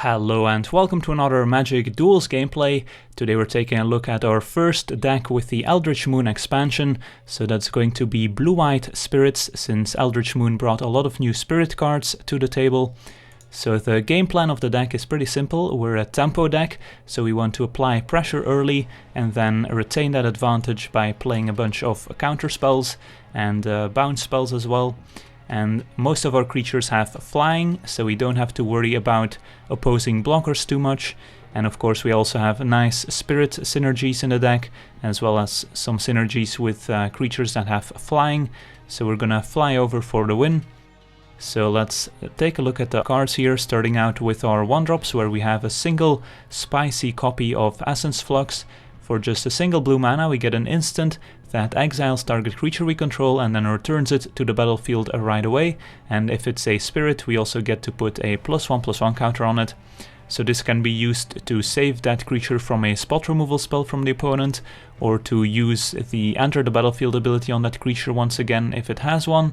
Hello and welcome to another Magic Duels gameplay. Today we're taking a look at our first deck with the Eldritch Moon expansion. So that's going to be blue-white spirits, since Eldritch Moon brought a lot of new spirit cards to the table. So the game plan of the deck is pretty simple. We're a tempo deck, so we want to apply pressure early and then retain that advantage by playing a bunch of counterspells and bounce spells as well. And most of our creatures have flying, so we don't have to worry about opposing blockers too much. And of course we also have nice spirit synergies in the deck, as well as some synergies with creatures that have flying. So we're gonna fly over for the win. So let's take a look at the cards here, starting out with our 1-drops, where we have a single spicy copy of Essence Flux. For just a single blue mana we get an instant that exiles target creature we control and then returns it to the battlefield right away. And if it's a spirit, we also get to put a +1/+1 counter on it. So this can be used to save that creature from a spot removal spell from the opponent, or to use the enter the battlefield ability on that creature once again if it has one.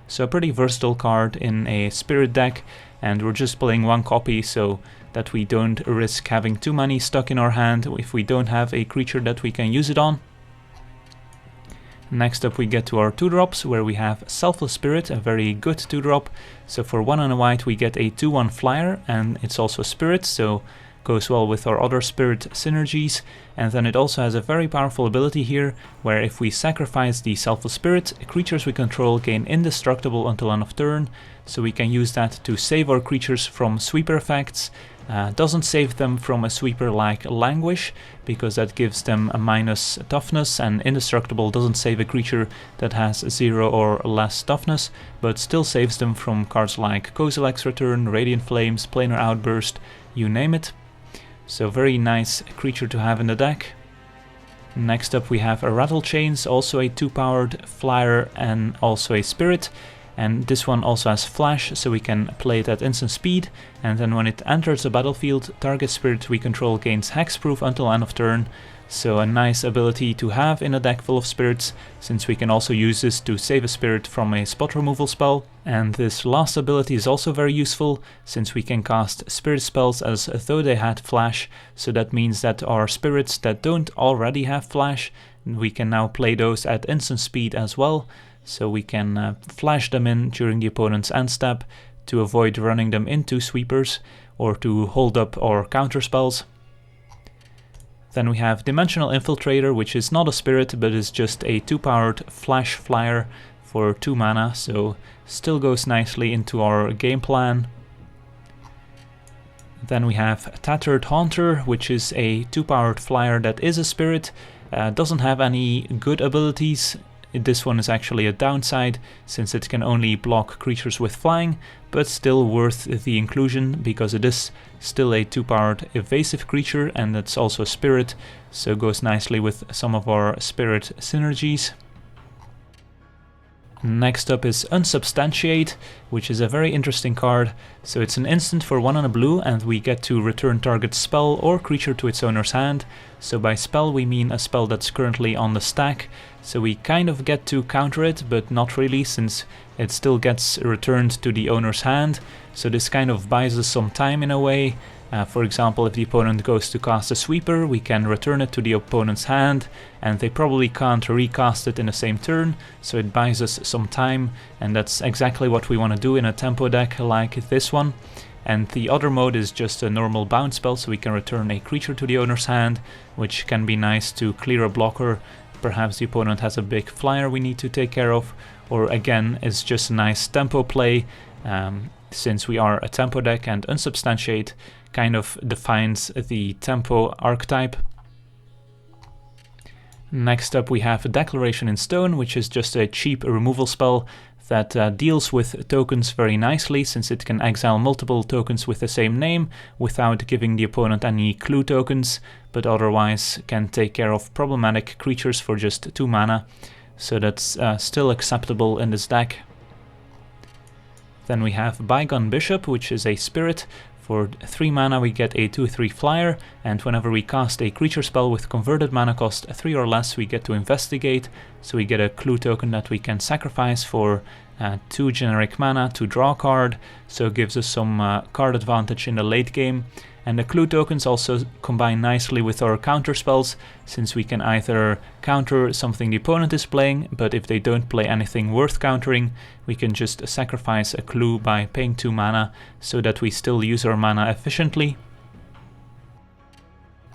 So a pretty versatile card in a spirit deck, and we're just playing one copy so that we don't risk having too many stuck in our hand if we don't have a creature that we can use it on. Next up we get to our 2-drops, where we have Selfless Spirit, a very good 2-drop. So for 1 and a white we get a 2/1 flyer, and it's also a spirit, so goes well with our other spirit synergies. And then it also has a very powerful ability here, where if we sacrifice the Selfless Spirit, creatures we control gain indestructible until end of turn. So we can use that to save our creatures from sweeper effects. Doesn't save them from a sweeper like Languish, because that gives them a minus toughness, and indestructible doesn't save a creature that has 0 or less toughness, but still saves them from cards like Kozilek's Return, Radiant Flames, Planar Outburst, you name it. So very nice creature to have in the deck. Next up we have a Rattlechains, also a 2-powered flyer and also a spirit. And this one also has flash, so we can play it at instant speed, and then when it enters the battlefield, target spirit we control gains hexproof until end of turn. So a nice ability to have in a deck full of spirits, since we can also use this to save a spirit from a spot removal spell. And this last ability is also very useful, since we can cast spirit spells as though they had flash. So that means that our spirits that don't already have flash, we can now play those at instant speed as well. So we can flash them in during the opponent's end step to avoid running them into sweepers, or to hold up our counterspells. Then we have Dimensional Infiltrator, which is not a spirit but is just a 2-powered flash flyer for 2 mana, so still goes nicely into our game plan. Then we have Tattered Haunter, which is a 2-powered flyer that is a spirit, doesn't have any good abilities. This one is actually a downside, since it can only block creatures with flying, but still worth the inclusion because it is still a 2-powered evasive creature, and it's also a spirit, so goes nicely with some of our spirit synergies. Next up is Unsubstantiate, which is a very interesting card. So it's an instant for 1 and a blue, and we get to return target spell or creature to its owner's hand. So by spell we mean a spell that's currently on the stack. So we kind of get to counter it, but not really, since it still gets returned to the owner's hand. So this kind of buys us some time in a way. For example, if the opponent goes to cast a sweeper, we can return it to the opponent's hand, and they probably can't recast it in the same turn, so it buys us some time, and that's exactly what we want to do in a tempo deck like this one. And the other mode is just a normal bounce spell, so we can return a creature to the owner's hand, which can be nice to clear a blocker. Perhaps the opponent has a big flyer we need to take care of, or again, it's just a nice tempo play, since we are a tempo deck, and Unsubstantiate kind of defines the tempo archetype. Next up we have Declaration in Stone, which is just a cheap removal spell that deals with tokens very nicely, since it can exile multiple tokens with the same name without giving the opponent any clue tokens, but otherwise can take care of problematic creatures for just 2 mana. So that's still acceptable in this deck. Then we have Bygone Bishop, which is a spirit For 3 mana we get a 2/3 flyer, and whenever we cast a creature spell with converted mana cost 3 or less, we get to investigate, so we get a clue token that we can sacrifice for 2 generic mana to draw a card, so it gives us some card advantage in the late game. And the clue tokens also combine nicely with our counterspells, since we can either counter something the opponent is playing, but if they don't play anything worth countering, we can just sacrifice a clue by paying 2 mana, so that we still use our mana efficiently.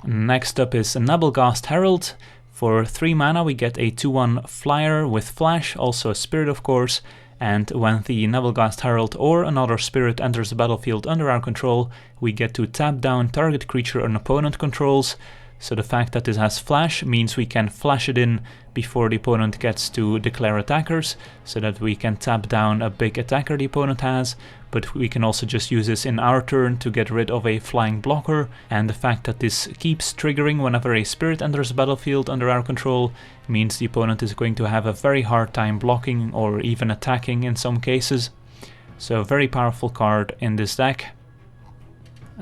Next up is Nebelgast Herald. For 3 mana we get a 2/1 flyer with flash, also a spirit of course, and when the Nebelgast Herald or another spirit enters the battlefield under our control, we get to tap down target creature an opponent controls. So the fact that this has flash means we can flash it in before the opponent gets to declare attackers, so that we can tap down a big attacker the opponent has, but we can also just use this in our turn to get rid of a flying blocker. And the fact that this keeps triggering whenever a spirit enters the battlefield under our control means the opponent is going to have a very hard time blocking or even attacking in some cases. So a very powerful card in this deck.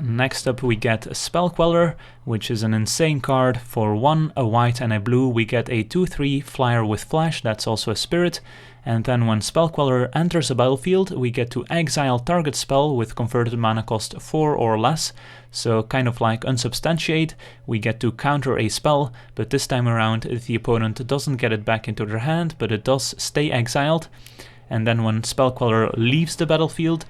Next up we get Spell Queller, which is an insane card. For 1, a white and a blue, we get a 2/3 flyer with flash, that's also a spirit, and then when Spell Queller enters the battlefield, we get to exile target spell with converted mana cost 4 or less, so kind of like Unsubstantiate, we get to counter a spell, but this time around the opponent doesn't get it back into their hand, but it does stay exiled, and then when Spell Queller leaves the battlefield,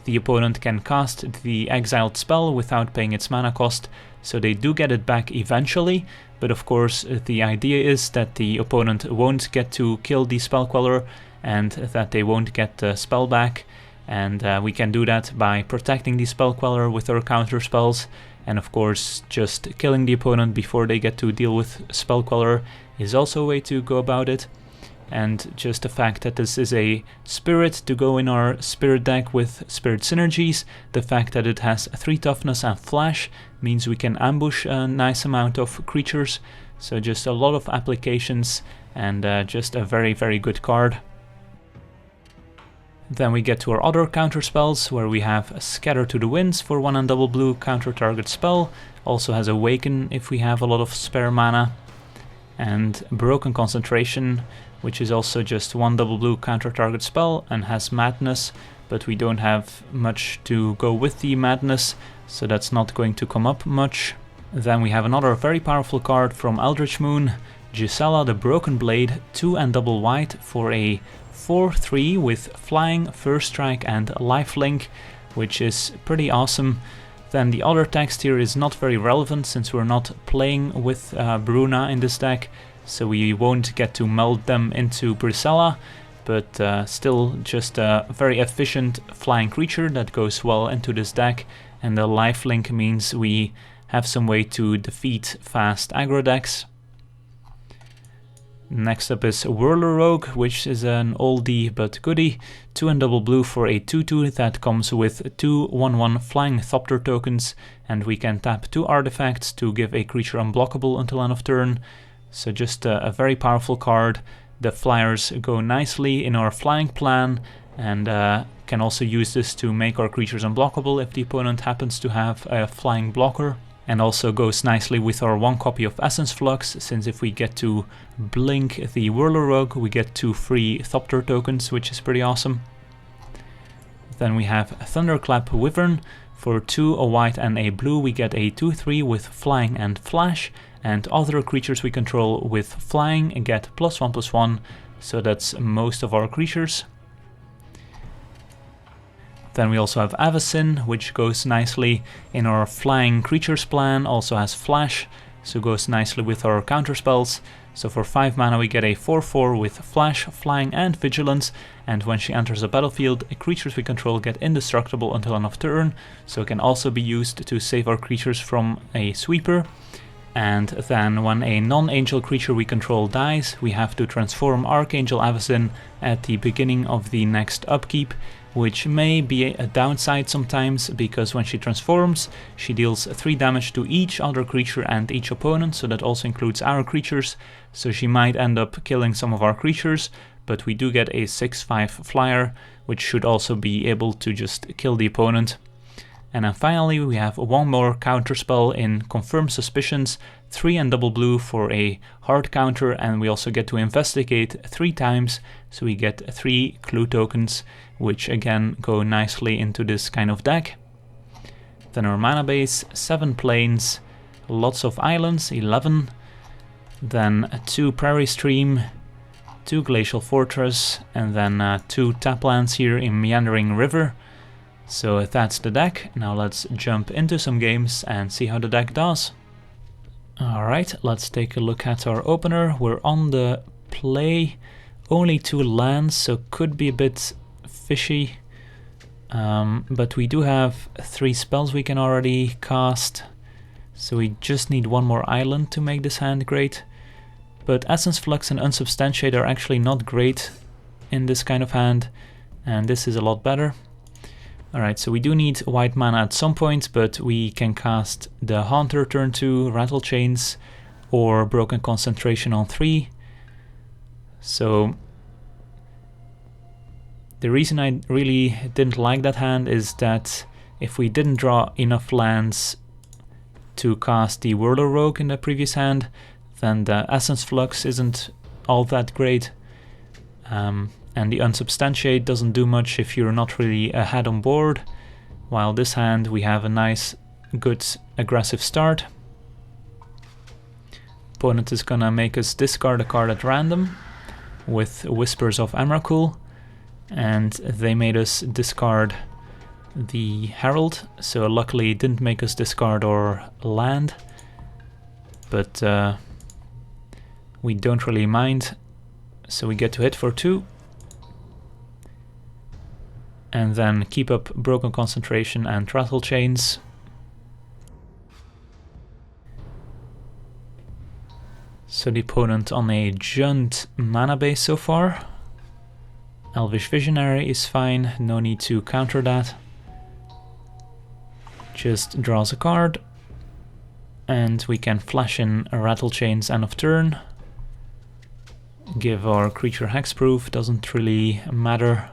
the opponent can cast the exiled spell without paying its mana cost, so they do get it back eventually, but of course the idea is that the opponent won't get to kill the Spell Queller and that they won't get the spell back, and we can do that by protecting the Spell Queller with our counter spells, and of course just killing the opponent before they get to deal with Spell Queller is also a way to go about it. And just the fact that this is a spirit to go in our spirit deck with spirit synergies, the fact that it has 3 toughness and flash means we can ambush a nice amount of creatures, so just a lot of applications and just a very good card. Then we get to our other counter spells, where we have Scatter to the Winds for 1 and double blue, counter target spell, also has Awaken if we have a lot of spare mana, and Broken Concentration, which is also just 1 double blue counter target spell and has Madness, but we don't have much to go with the Madness, so that's not going to come up much. Then we have another very powerful card from Eldritch Moon, Gisela the Broken Blade, 2 and double white for a 4/3 with flying, first strike and lifelink, which is pretty awesome. Then the other text here is not very relevant since we're not playing with Bruna in this deck, so we won't get to meld them into Brisela, but still just a very efficient flying creature that goes well into this deck, and the lifelink means we have some way to defeat fast aggro decks. Next up is Whirler Rogue, which is an oldie but goodie, 2 and double blue for a 2/2 that comes with 2 1/1 flying Thopter tokens, and we can tap 2 artifacts to give a creature unblockable until end of turn. So just a very powerful card. The flyers go nicely in our flying plan, and can also use this to make our creatures unblockable if the opponent happens to have a flying blocker. And also goes nicely with our 1 copy of Essence Flux, since if we get to blink the Whirler Rogue, we get 2 free Thopter tokens, which is pretty awesome. Then we have Thunderclap Wyvern. For 2, a white and a blue, we get a 2/3 with flying and flash, and other creatures we control with flying get +1/+1, so that's most of our creatures. Then we also have Avacyn, which goes nicely in our flying creatures plan, also has flash, so goes nicely with our counterspells. So for 5 mana we get a 4/4 with flash, flying and vigilance, and when she enters the battlefield, creatures we control get indestructible until end of turn, so it can also be used to save our creatures from a sweeper. And then when a non-angel creature we control dies, we have to transform Archangel Avacyn at the beginning of the next upkeep, which may be a downside sometimes, because when she transforms, she deals 3 damage to each other creature and each opponent, so that also includes our creatures, so she might end up killing some of our creatures, but we do get a 6/5 flyer, which should also be able to just kill the opponent. And then finally we have one more counterspell in Confirm Suspicions, 3 and double blue for a hard counter, and we also get to investigate 3 times, so we get 3 clue tokens, which again go nicely into this kind of deck. Then our mana base, 7 plains, lots of islands, 11, then 2 Prairie Stream, 2 Glacial Fortress, and then 2 tap lands here in Meandering River. So that's the deck. Now let's jump into some games and see how the deck does. Alright, let's take a look at our opener. We're on the play, only 2 lands, so could be a bit fishy. But we do have 3 spells we can already cast, so we just need 1 more island to make this hand great. But Essence Flux and Unsubstantiate are actually not great in this kind of hand, and this is a lot better. Alright, so we do need white mana at some point, but we can cast the Haunter turn 2, Rattlechains, or Broken Concentration on 3. So the reason I really didn't like that hand is that if we didn't draw enough lands to cast the Whirler Rogue in the previous hand, then the Essence Flux isn't all that great. And the Unsubstantiate doesn't do much if you're not really ahead on board, while this hand we have a nice, good, aggressive start. Opponent is gonna make us discard a card at random with Whispers of Emrakul, and they made us discard the Herald, so luckily it didn't make us discard our land, but we don't really mind, so we get to hit for 2. And then keep up Broken Concentration and Rattlechains. So the opponent on a Jund mana base so far. Elvish Visionary is fine, no need to counter that. Just draws a card. And we can flash in a Rattlechains end of turn. Give our creature hexproof, doesn't really matter.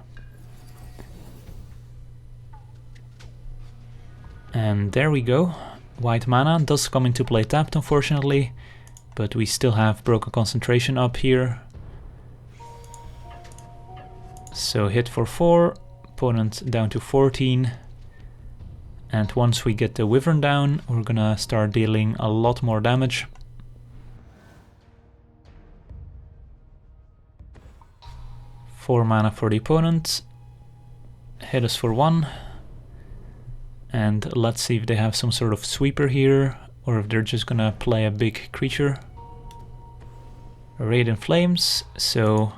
And there we go. White mana does come into play tapped, unfortunately, but we still have Broken Concentration up here. So hit for 4, opponent down to 14. And once we get the Wyvern down, we're gonna start dealing a lot more damage. Four mana for the opponent. Hit us for 1. And let's see if they have some sort of sweeper here, or if they're just gonna play a big creature. Radiant Flames, so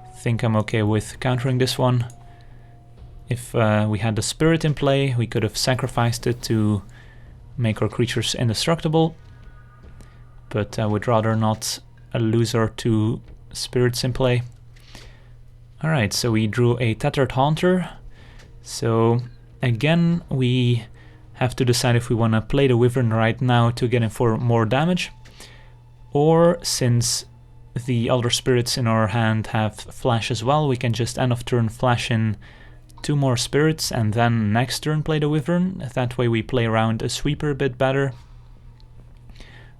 I think I'm okay with countering this one. If we had the Spirit in play, we could have sacrificed it to make our creatures indestructible, but I would rather not lose our 2 Spirits in play. Alright, so we drew a Tattered Haunter, so again, we have to decide if we want to play the Wyvern right now to get in for more damage, or since the other spirits in our hand have flash as well, we can just end of turn flash in 2 more spirits and then next turn play the Wyvern. That way we play around a sweeper a bit better.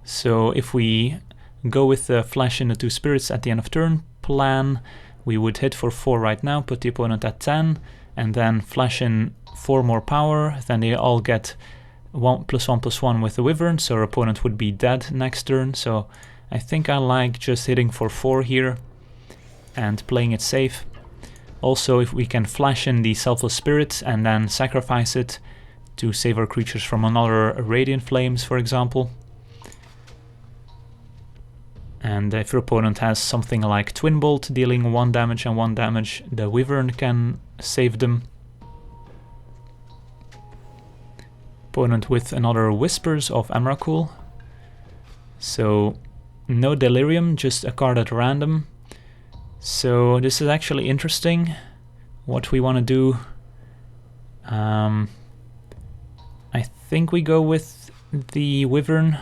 So if we go with the flash in the 2 spirits at the end of turn plan, we would hit for 4 right now, put the opponent at 10, and then flash in 4 more power, then they all get 1/1/1 with the Wyvern, so our opponent would be dead next turn. So I think I like just hitting for 4 here and playing it safe. Also, if we can flash in the Selfless Spirit and then sacrifice it to save our creatures from another Radiant Flames, for example. And if your opponent has something like Twin Bolt dealing 1 damage and 1 damage, the Wyvern can save them. Opponent with another Whispers of Emrakul. So no Delirium, just a card at random. So this is actually interesting. What we want to do, I think we go with the Wyvern.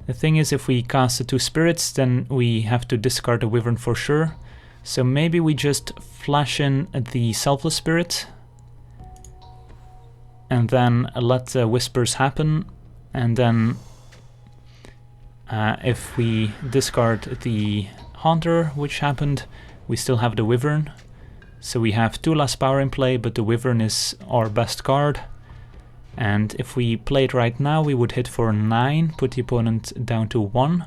The thing is, if we cast the 2 spirits, then we have to discard the Wyvern for sure. So maybe we just flash in the Selfless Spirit. and then let the whispers happen, and then if we discard the Haunter, which happened, we still have the Wyvern. So we have 2 less power in play, but the Wyvern is our best card. And if we play it right now, we would hit for 9, put the opponent down to 1.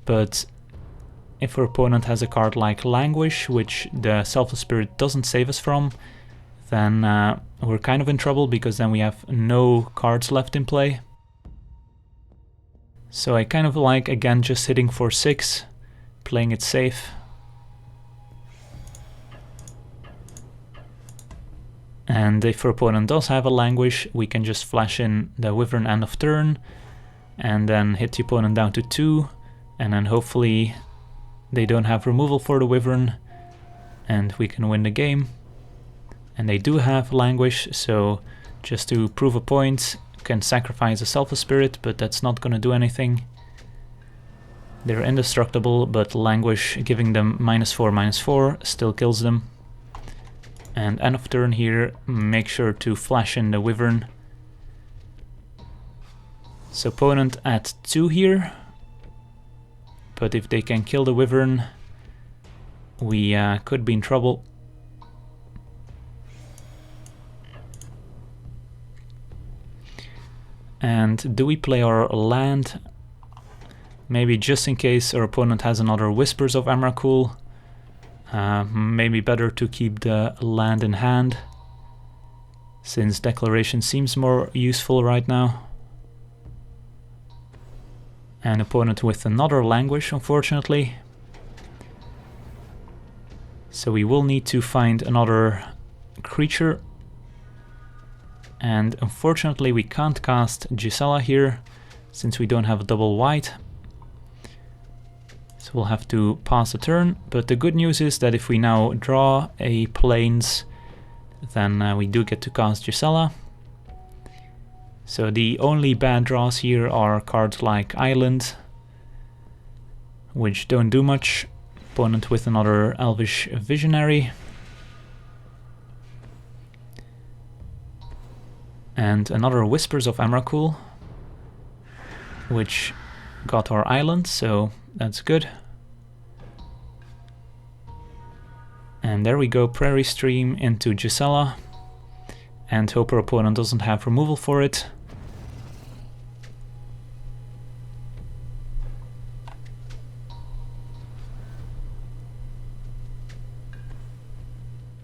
But if our opponent has a card like Languish, which the Selfless Spirit doesn't save us from, then we're kind of in trouble, because then we have no cards left in play. So I kind of like, again, just hitting for 6, playing it safe. And if our opponent does have a Languish, we can just flash in the Wyvern end of turn, and then hit the opponent down to 2, and then hopefully they don't have removal for the Wyvern, and we can win the game. And they do have Languish, so just to prove a point, can sacrifice a Selfless Spirit, but that's not going to do anything. They're indestructible, but Languish giving them -4/-4 still kills them. And end of turn here, make sure to flash in the Wyvern. So opponent at 2 here, but if they can kill the Wyvern, we could be in trouble. And do we play our land? Maybe just in case our opponent has another Whispers of Emrakul. Maybe better to keep the land in hand, since Declaration seems more useful right now. An opponent with another Languish, unfortunately. So we will need to find another creature. And unfortunately we can't cast Gisela here, since we don't have a double white. So we'll have to pass the turn, but the good news is that if we now draw a Plains, then we do get to cast Gisela. So the only bad draws here are cards like Island, which don't do much. Opponent with another Elvish Visionary. And another Whispers of Emrakul, which got our island, so that's good. And there we go, Prairie Stream into Gisela, and hope our opponent doesn't have removal for it.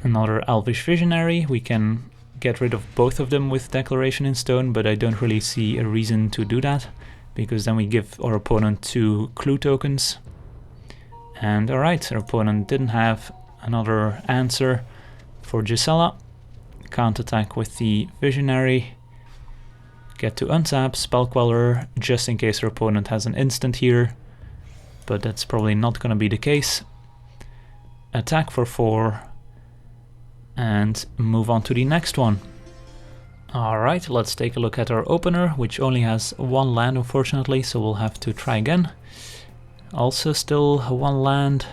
Another Elvish Visionary. We can get rid of both of them with Declaration in Stone, but I don't really see a reason to do that, because then we give our opponent 2 clue tokens. And alright, our opponent didn't have another answer for Gisela. Can't attack with the Visionary. Get to untap, Spell Queller, just in case our opponent has an instant here, but that's probably not going to be the case. Attack for 4, and move on to the next one. Alright, let's take a look at our opener, which only has 1 land unfortunately, so we'll have to try again. Also still 1 land.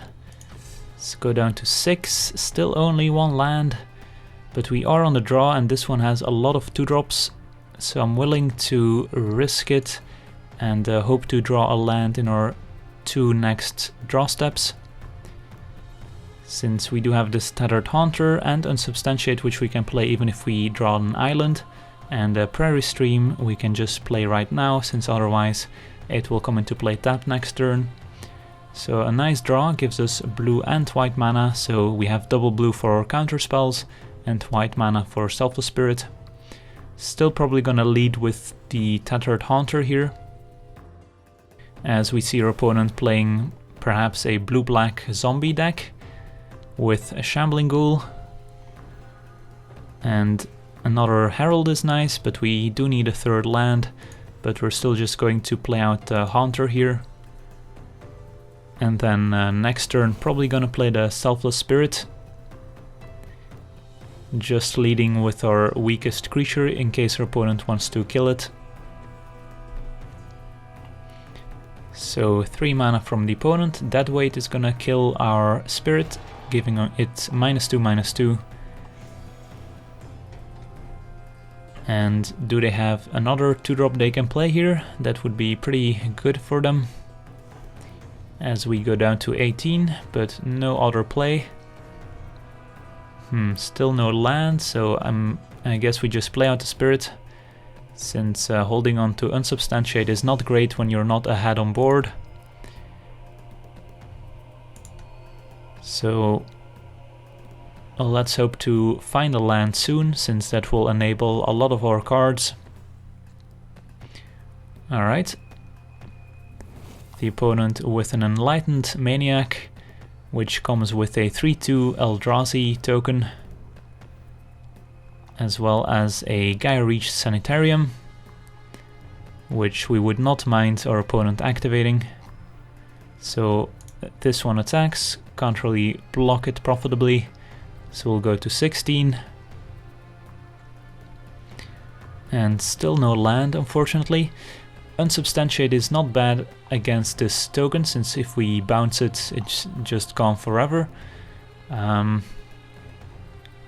Let's go down to 6, still only 1 land. But we are on the draw, and this one has a lot of 2-drops, so I'm willing to risk it and hope to draw a land in our 2 next draw steps. Since we do have this Tattered Haunter and Unsubstantiate, which we can play even if we draw an island, and Prairie Stream we can just play right now, since otherwise it will come into play tap next turn. So a nice draw, gives us blue and white mana, so we have double blue for our counterspells and white mana for Selfless Spirit. Still probably gonna lead with the Tattered Haunter here, as we see our opponent playing perhaps a blue-black zombie deck with a Shambling Ghoul. And another Herald is nice, but we do need a 3rd land, but we're still just going to play out the Haunter here. And then next turn probably gonna play the Selfless Spirit, just leading with our weakest creature in case our opponent wants to kill it. So 3 mana from the opponent. Dead Weight is gonna kill our Spirit, giving it -2/-2. And do they have another 2-drop they can play here? That would be pretty good for them. As we go down to 18, but no other play. Still no land, so I guess we just play out the Spirit, since holding on to Unsubstantiate is not great when you're not ahead on board. So let's hope to find a land soon, since that will enable a lot of our cards. Alright. The opponent with an Enlightened Maniac, which comes with a 3/2 Eldrazi token, as well as a Gaia Reach Sanitarium, which we would not mind our opponent activating. So this one attacks, can't really block it profitably, so we'll go to 16. And still no land, unfortunately. Unsubstantiate is not bad against this token, since if we bounce it, it's just gone forever.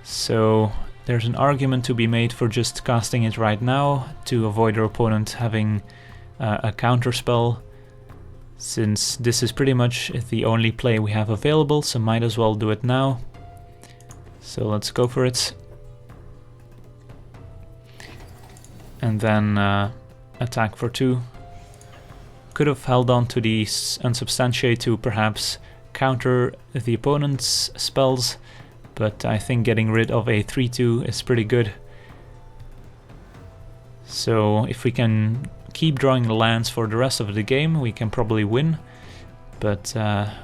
So there's an argument to be made for just casting it right now to avoid our opponent having a counterspell, since this is pretty much the only play we have available, so might as well do it now. So let's go for it. And then attack for 2. Could have held on to the Unsubstantiate to perhaps counter the opponent's spells, but I think getting rid of a 3/2 is pretty good. So if we can keep drawing the lands for the rest of the game, we can probably win, but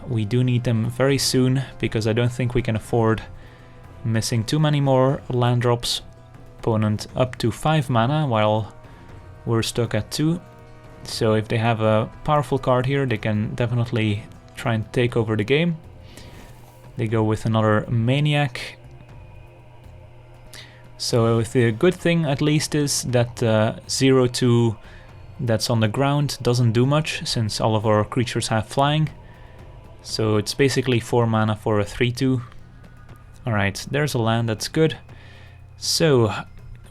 we do need them very soon, because I don't think we can afford missing too many more land drops. Opponent up to 5 mana while we're stuck at 2. So if they have a powerful card here, they can definitely try and take over the game. They go with another Maniac. So the good thing at least is that 0/2 that's on the ground doesn't do much, since all of our creatures have flying. So it's basically 4 mana for a 3/2. Alright, there's a land, that's good. So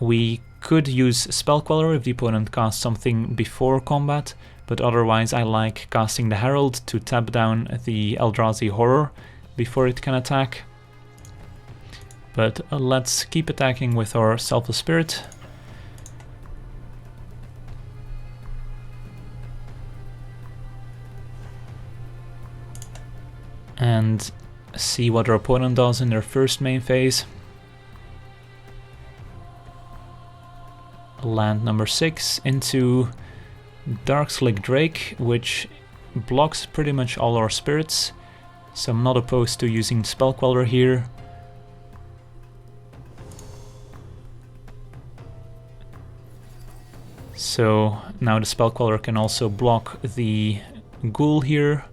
we could use Spell Queller if the opponent casts something before combat, but otherwise I like casting the Herald to tap down the Eldrazi Horror before it can attack. But let's keep attacking with our Selfless Spirit. And see what our opponent does in their first main phase. Land number 6 into Darkslick Drake, which blocks pretty much all our spirits, so I'm not opposed to using Spell Queller here. So now the Spell Queller can also block the Ghoul here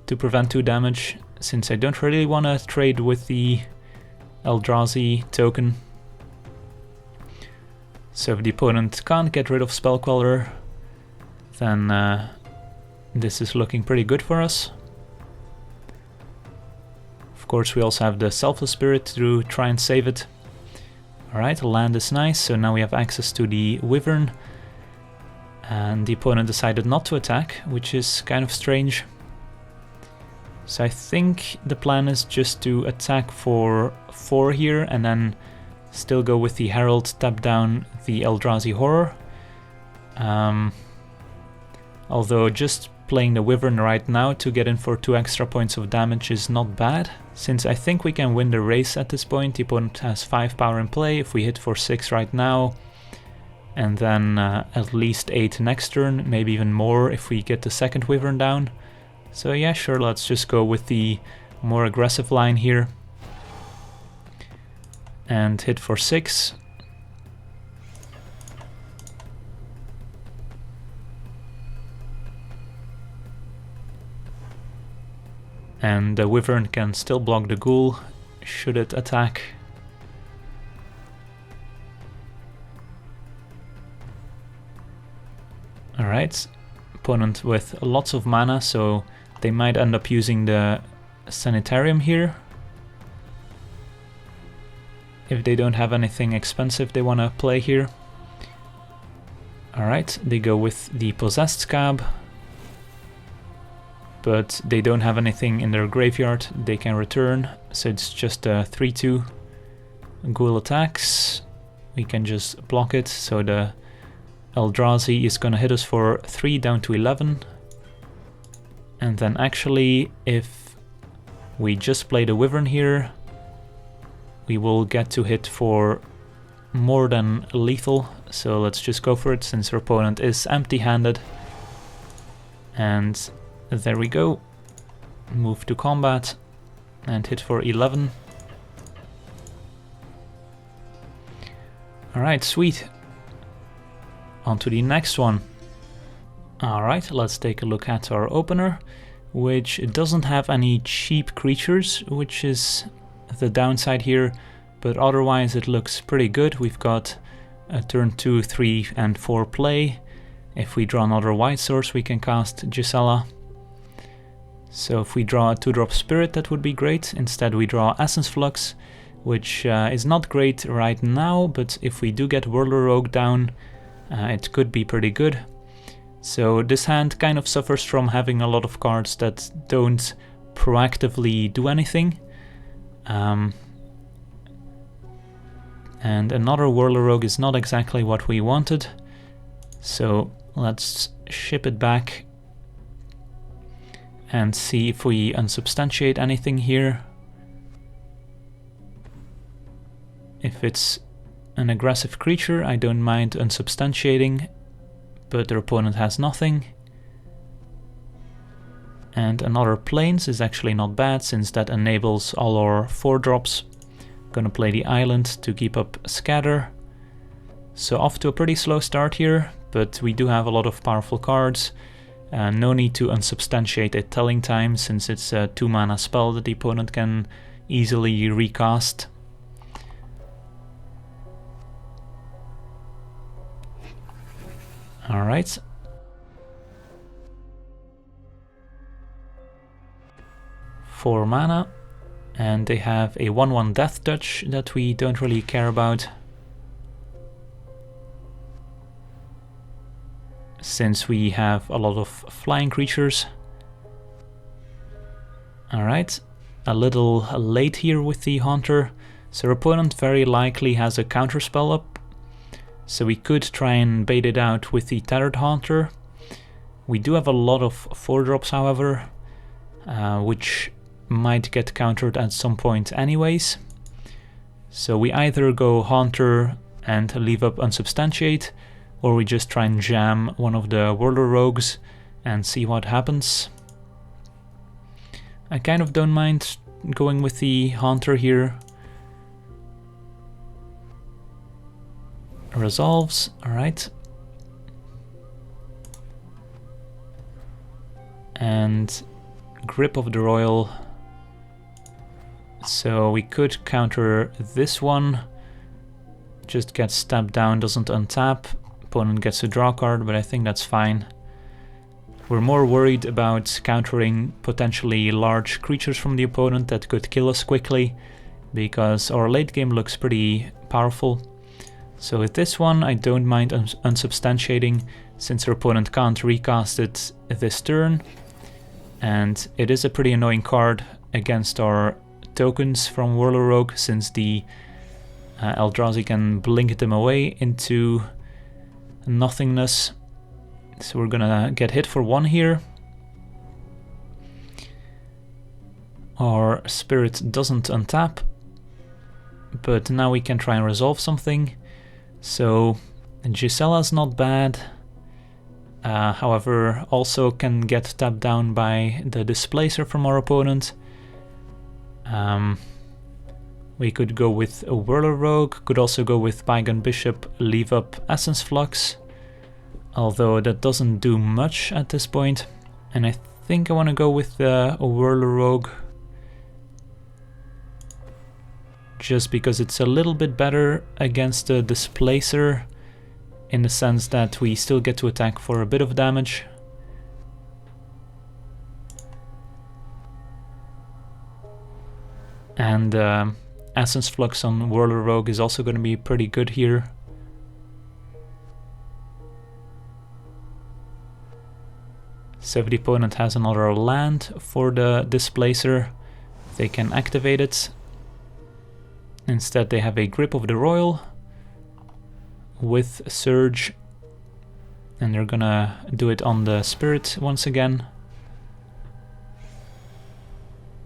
to prevent 2 damage, since I don't really want to trade with the Eldrazi token. So if the opponent can't get rid of Spell Queller, then this is looking pretty good for us. Of course we also have the Selfless Spirit to try and save it. Alright, the land is nice, so now we have access to the Wyvern. And the opponent decided not to attack, which is kind of strange. So I think the plan is just to attack for 4 here, and then still go with the Herald, tap down the Eldrazi Horror. Although just playing the Wyvern right now to get in for 2 extra points of damage is not bad, since I think we can win the race at this point. The opponent has 5 power in play. If we hit for 6 right now, and then at least 8 next turn, maybe even more if we get the second Wyvern down. So yeah, sure, let's just go with the more aggressive line here. And hit for 6. And the Wyvern can still block the Ghoul, should it attack. Alright, opponent with lots of mana, so they might end up using the Sanitarium here. If they don't have anything expensive they want to play here. Alright, they go with the Possessed Scab, but they don't have anything in their graveyard they can return, so it's just a 3-2. Ghoul attacks, we can just block it, so the Eldrazi is gonna hit us for 3 down to 11. And then actually, if we just play the Wyvern here, we will get to hit for more than lethal, so let's just go for it since our opponent is empty-handed. And there we go. Move to combat and hit for 11. Alright, sweet. On to the next one. Alright, let's take a look at our opener, which doesn't have any cheap creatures, which is the downside here, but otherwise it looks pretty good. We've got a turn 2, 3 and 4 play. If we draw another white source, we can cast Gisela. So if we draw a 2-drop Spirit, that would be great. Instead we draw Essence Flux, which is not great right now, but if we do get Whirler Rogue down, it could be pretty good. So this hand kind of suffers from having a lot of cards that don't proactively do anything. And another Whirler Rogue is not exactly what we wanted. So let's ship it back and see if we unsubstantiate anything here. If it's an aggressive creature, I don't mind unsubstantiating, but their opponent has nothing. And another Plains is actually not bad, since that enables all our 4-drops. Gonna play the Island to keep up Scatter. So off to a pretty slow start here, but we do have a lot of powerful cards. No need to unsubstantiate a Telling Time, since it's a 2-mana spell that the opponent can easily recast. Alright. Four mana, and they have a 1/1 Death Touch that we don't really care about, since we have a lot of flying creatures. Alright, a little late here with the Haunter, so our opponent very likely has a counterspell up. So we could try and bait it out with the Tattered Haunter. We do have a lot of 4-drops, however, which might get countered at some point anyways. So we either go Haunter and leave up Unsubstantiate, or we just try and jam one of the Whirler Rogues and see what happens. I kind of don't mind going with the Haunter here. Resolves, alright. And Grip of the Royal. So we could counter this one. Just gets stabbed down, doesn't untap. Opponent gets a draw card, but I think that's fine. We're more worried about countering potentially large creatures from the opponent that could kill us quickly, because our late game looks pretty powerful. So with this one, I don't mind unsubstantiating, since our opponent can't recast it this turn. And it is a pretty annoying card against our tokens from Whirler Rogue, since the Eldrazi can blink them away into nothingness. So we're gonna get hit for 1 here. Our Spirit doesn't untap, but now we can try and resolve something. So Gisela's not bad, however also can get tapped down by the Displacer from our opponent. We could go with a Whirler Rogue, could also go with Bygone Bishop, leave up Essence Flux, although that doesn't do much at this point. And I think I want to go with a Whirler Rogue, just because it's a little bit better against the Displacer, in the sense that we still get to attack for a bit of damage. And Essence Flux on Whirler Rogue is also going to be pretty good here. So if the opponent has another land for the Displacer, they can activate it. Instead they have a Grip of the Royal with Surge, and they're gonna do it on the Spirit once again.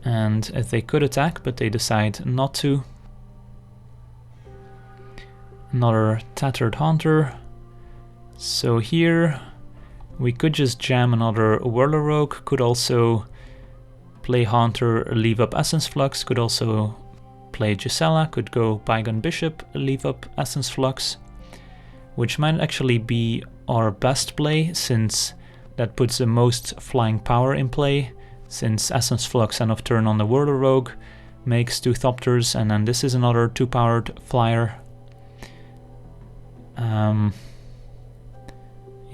And they could attack, but they decide not to. Another Tattered Haunter. So here we could just jam another Whirler Rogue, could also play Haunter, leave up Essence Flux, could also play Gisela, could go Bygone Bishop, leave up Essence Flux, which might actually be our best play, since that puts the most flying power in play, since Essence Flux end of turn on the Whirler Rogue makes 2 Thopters, and then this is another 2-powered flyer.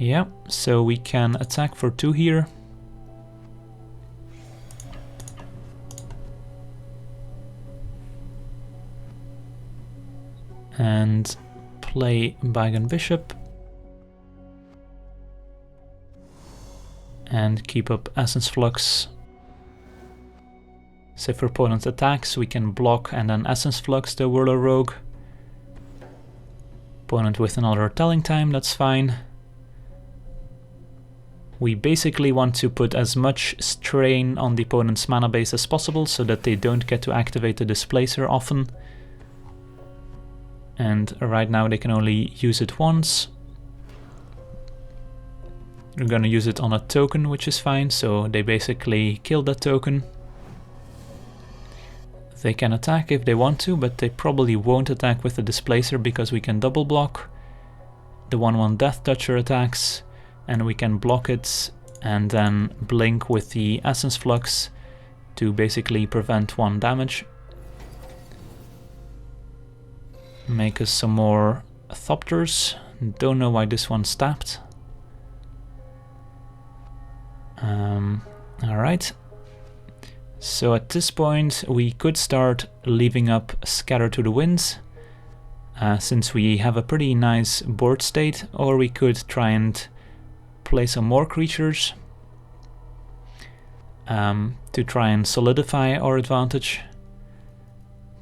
Yeah, so we can attack for 2 here. And play Bygone Bishop. And keep up Essence Flux. So if our opponent attacks, we can block and then Essence Flux the Whirler Rogue. Opponent with another Telling Time, that's fine. We basically want to put as much strain on the opponent's mana base as possible so that they don't get to activate the Displacer often. And right now they can only use it once. We're gonna use it on a token, which is fine, so they basically kill that token. They can attack if they want to, but they probably won't attack with the Displacer because we can double block. The 1/1 Death Toucher attacks, and we can block it and then blink with the Essence Flux to basically prevent 1 damage. Make us some more Thopters. Don't know why this one's tapped. Alright. So at this point we could start leaving up Scatter to the Winds, since we have a pretty nice board state, or we could try and play some more creatures to try and solidify our advantage.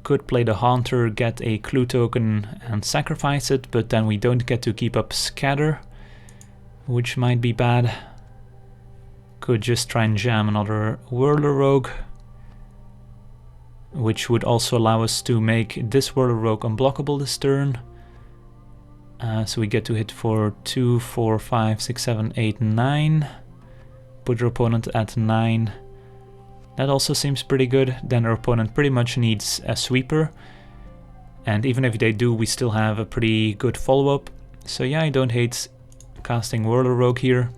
Could play the Haunter, get a clue token and sacrifice it, but then we don't get to keep up Scatter, which might be bad. Could just try and jam another Whirler Rogue, which would also allow us to make this Whirler Rogue unblockable this turn. So we get to hit for 2, 4, 5, 6, 7, 8, 9. Put your opponent at 9. That also seems pretty good. Then our opponent pretty much needs a sweeper. And even if they do, we still have a pretty good follow-up. So yeah, I don't hate casting Whirler Rogue here.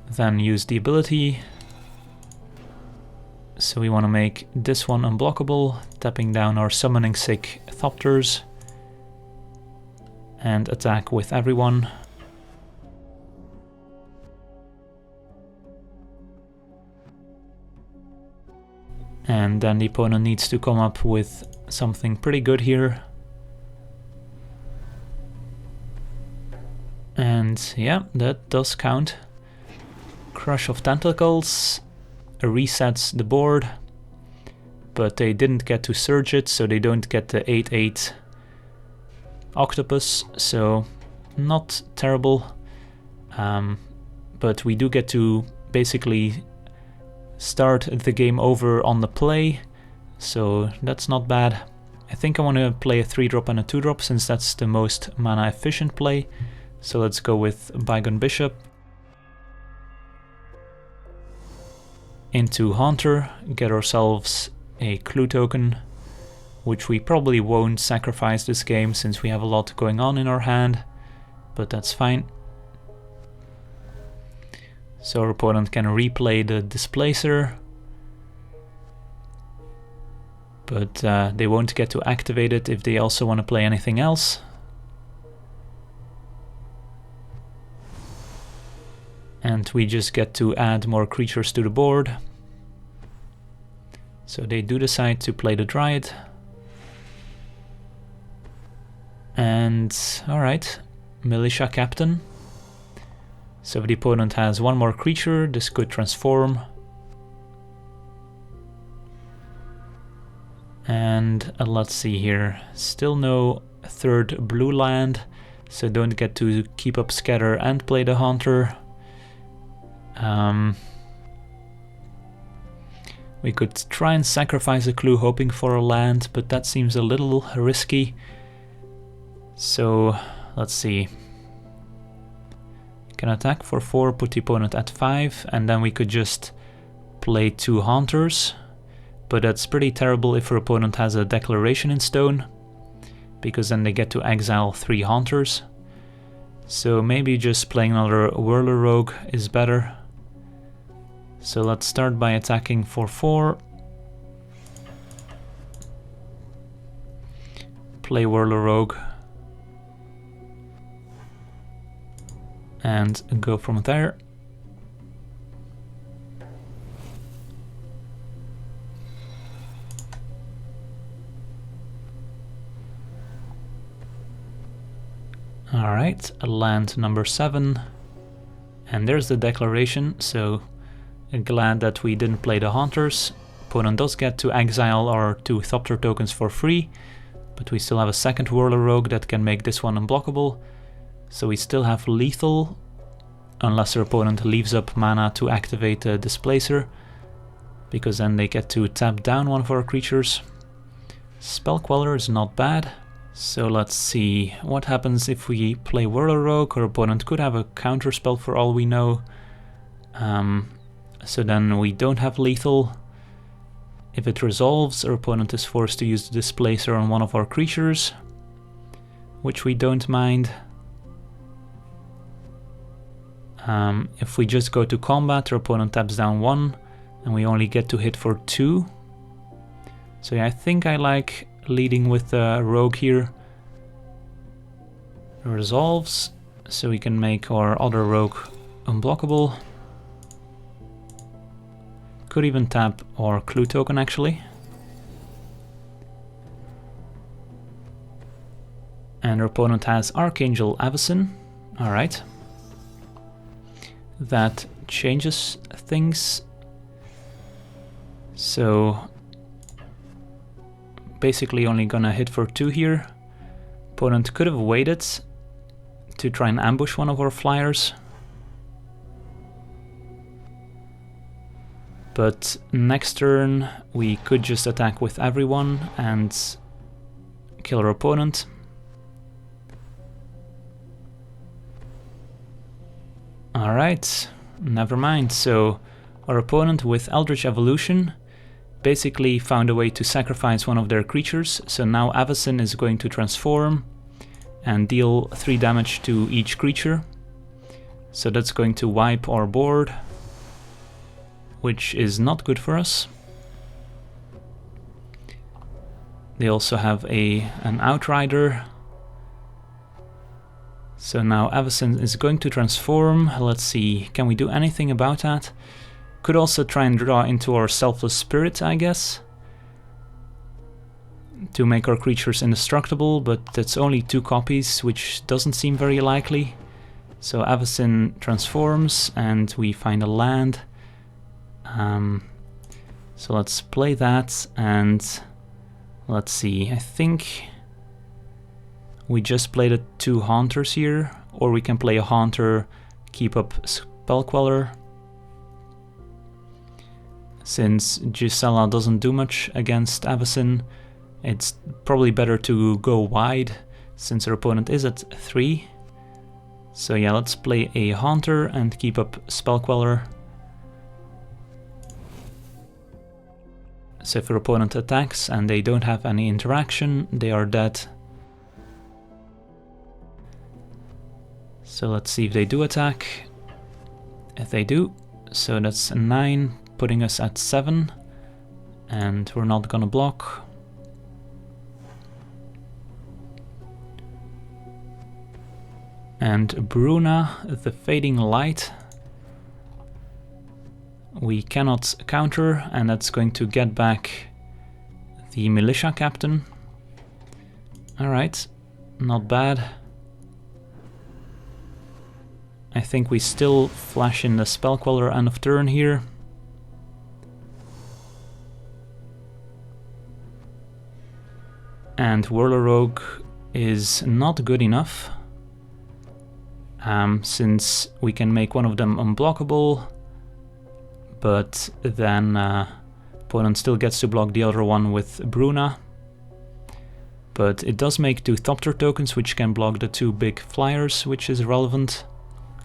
Then use the ability. So we want to make this one unblockable, tapping down our Summoning Sick Thopters. And attack with everyone. And then the opponent needs to come up with something pretty good here. And yeah, that does count. Crush of Tentacles resets the board, but they didn't get to surge it, so they don't get the 8/8 Octopus, so not terrible. But we do get to basically start the game over on the play, so that's not bad. I think I want to play a 3-drop and a 2-drop since that's the most mana efficient play, so let's go with Bygone Bishop. Into Haunter, get ourselves a clue token, which we probably won't sacrifice this game since we have a lot going on in our hand, but that's fine. So our opponent can replay the Displacer, but they won't get to activate it if they also want to play anything else. And we just get to add more creatures to the board. So they do decide to play the Dryad. And alright, Militia Captain. So if the opponent has one more creature, this could transform. And let's see here, still no third blue land, so don't get to keep up Scatter and play the Haunter. We could try and sacrifice a clue hoping for a land, but that seems a little risky. So let's see. Can attack for 4, put the opponent at 5, and then we could just play 2 Haunters. But that's pretty terrible if our opponent has a Declaration in stone, because then they get to exile 3 Haunters. So maybe just playing another Whirler Rogue is better. So let's start by attacking for 4. Play Whirler Rogue. And go from there. Alright, land number 7. And there's the Declaration, so glad that we didn't play the Haunters. Opponent does get to exile our 2 Thopter tokens for free, but we still have a second Whirler Rogue that can make this one unblockable. So we still have lethal, unless our opponent leaves up mana to activate the Displacer, because then they get to tap down one of our creatures. Spell Queller is not bad. So let's see, what happens if we play Whirler Rogue? Our opponent could have a counterspell for all we know. So then we don't have lethal. If it resolves, our opponent is forced to use the Displacer on one of our creatures, which we don't mind. If we just go to combat, our opponent taps down 1, and we only get to hit for 2. So yeah, I think I like leading with the Rogue here. Resolves, so we can make our other Rogue unblockable. Could even tap our clue token actually. And our opponent has Archangel Avacyn. Alright. That changes things. So basically only gonna hit for 2 here. Opponent could have waited to try and ambush one of our flyers. But next turn we could just attack with everyone and kill our opponent. Alright, never mind. So our opponent with Eldritch Evolution basically found a way to sacrifice one of their creatures, so now Avacyn is going to transform and deal 3 damage to each creature. So that's going to wipe our board, which is not good for us. They also have an Outrider. So now Avacyn is going to transform. Let's see, can we do anything about that? Could also try and draw into our Selfless Spirit, I guess, to make our creatures indestructible, but that's only 2 copies, which doesn't seem very likely. So Avacyn transforms and we find a land. So let's play that, and let's see, I think we just played the 2 Haunters here, or we can play a Haunter, keep up Spell Queller. Since Gisela doesn't do much against Avacyn, it's probably better to go wide, since our opponent is at 3. So yeah, let's play a Haunter and keep up Spell Queller. So if our opponent attacks and they don't have any interaction, they are dead. So let's see if they do attack. If they do, so that's a 9, putting us at 7, and we're not gonna block. And Bruna, the Fading Light, we cannot counter, and that's going to get back the Militia Captain. Alright, not bad. I think we still flash in the Spell Queller end of turn here. And Whirler Rogue is not good enough, since we can make one of them unblockable, but then opponent still gets to block the other one with Bruna. But it does make 2 Thopter tokens, which can block the 2 big flyers, which is relevant.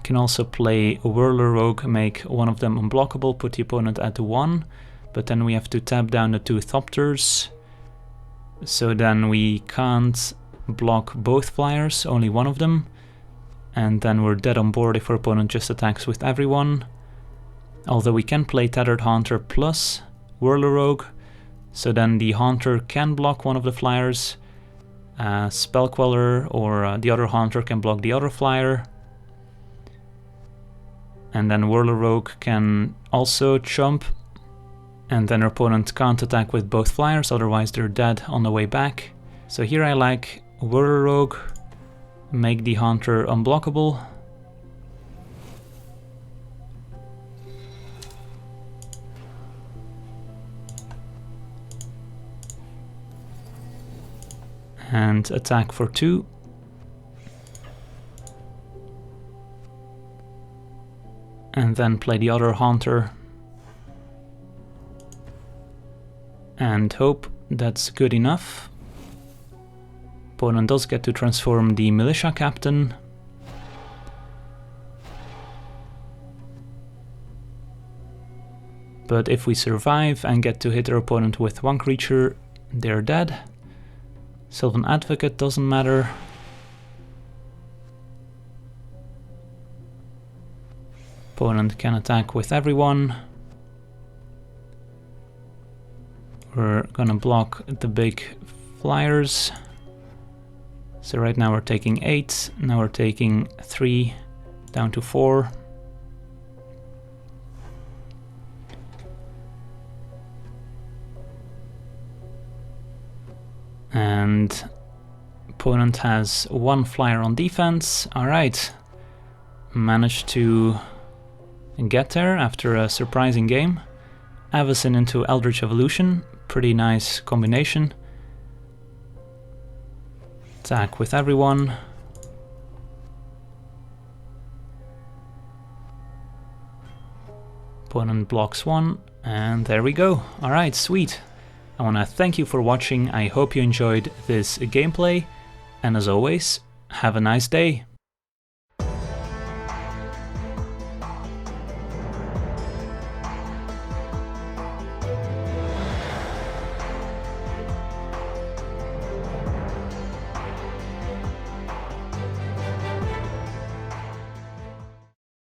Can also play Whirler Rogue, make one of them unblockable, put the opponent at 1, but then we have to tap down the 2 Thopters. So then we can't block both flyers, only one of them. And then we're dead on board if our opponent just attacks with everyone. Although we can play Tattered Haunter plus Whirler Rogue. So then the Haunter can block one of the flyers. Spell Queller or the other Haunter can block the other flyer. And then Whirler Rogue can also chump. And then our opponent can't attack with both flyers, otherwise they're dead on the way back. So here I like Whirler Rogue, make the Haunter unblockable. And attack for 2. And then play the other Haunter. And hope that's good enough. Opponent does get to transform the Militia Captain. But if we survive and get to hit our opponent with 1 creature, they're dead. Sylvan Advocate doesn't matter. Opponent can attack with everyone. We're gonna block the big flyers. So right now we're taking 8, now we're taking 3 down to 4. And opponent has 1 flyer on defense. Alright, managed to get there after a surprising game. Avacyn into Eldritch Evolution, pretty nice combination. Attack with everyone. Opponent blocks 1, and there we go. Alright, sweet. I want to thank you for watching. I hope you enjoyed this gameplay, and as always, have a nice day.